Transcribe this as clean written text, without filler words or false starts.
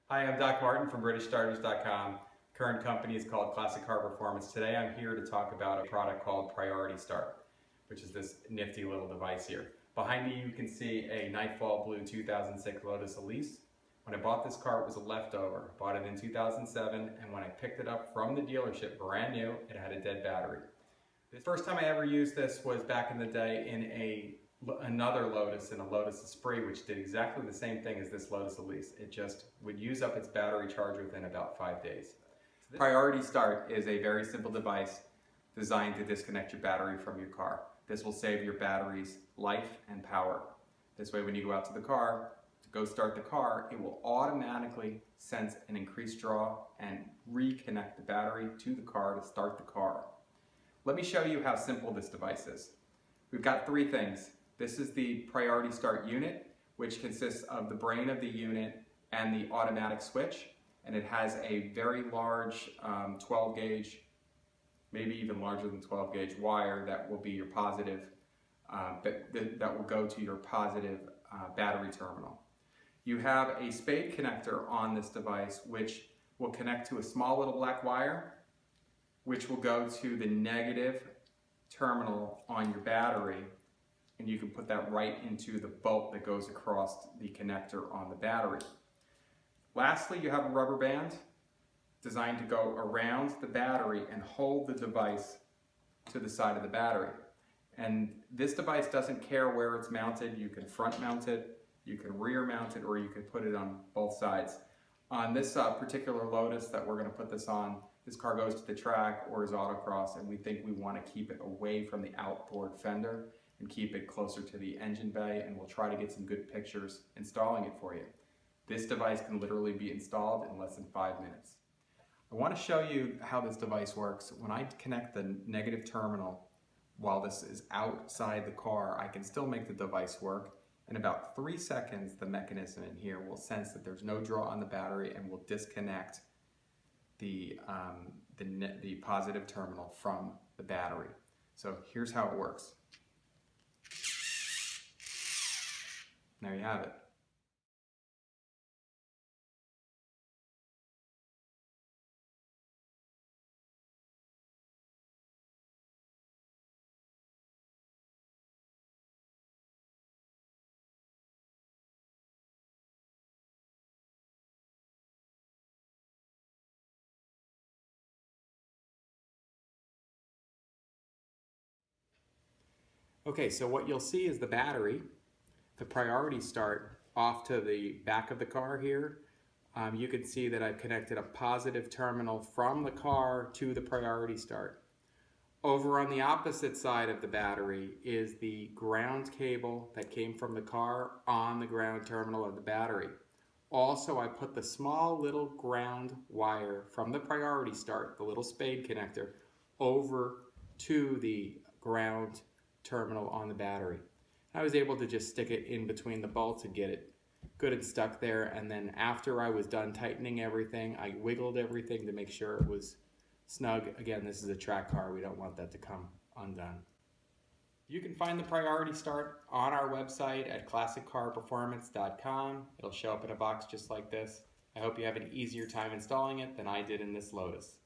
Hi, I'm Doc Martin from BritishStarters.com. Current company is called Classic Car Performance. Today I'm here to talk about a product called Priority Start, which is this nifty little device here. Behind me you can see a Nightfall Blue 2006 Lotus Elise. When I bought this car it was a leftover. I bought it in 2007 and when I picked it up from the dealership brand new, it had a dead battery. The first time I ever used this was back in the day in another Lotus, in a Lotus Esprit, which did exactly the same thing as this Lotus Elise. It just would use up its battery charge within about 5 days. Priority Start is a very simple device designed to disconnect your battery from your car. This will save your battery's life and power. This way when you go out to the car, to go start the car, it will automatically sense an increased draw and reconnect the battery to the car to start the car. Let me show you how simple this device is. We've got three things. This is the Priority Start unit, which consists of the brain of the unit and the automatic switch. And it has a very large 12 gauge, maybe even larger than 12 gauge wire that will be your positive, that will go to your positive battery terminal. You have a spade connector on this device which will connect to a small little black wire which will go to the negative terminal on your battery, and you can put that right into the bolt that goes across the connector on the battery. Lastly, you have a rubber band designed to go around the battery and hold the device to the side of the battery. And this device doesn't care where it's mounted. You can front mount it, you can rear mount it, or you can put it on both sides. On this particular Lotus that we're going to put this on, this car goes to the track or is autocross, and we think we want to keep it away from the outboard fender and keep it closer to the engine bay, and we'll try to get some good pictures installing it for you. This device can literally be installed in less than 5 minutes. I want to show you how this device works. When I connect the negative terminal while this is outside the car, I can still make the device work. In about 3 seconds, the mechanism in here will sense that there's no draw on the battery and will disconnect the positive terminal from the battery. So here's how it works. There you have it. Okay, so what you'll see is the battery, the Priority Start, off to the back of the car here. You can see that I've connected a positive terminal from the car to the Priority Start. Over on the opposite side of the battery is the ground cable that came from the car on the ground terminal of the battery. Also, I put the small little ground wire from the Priority Start, the little spade connector, over to the ground terminal on the battery. I was able to just stick it in between the bolts and get it good and stuck there, and then after I was done tightening everything, I wiggled everything to make sure it was snug. Again, this is a track car, we don't want that to come undone. You can find the Priority Start on our website at classiccarperformance.com. It'll show up in a box just like this. I hope you have an easier time installing it than I did in this Lotus.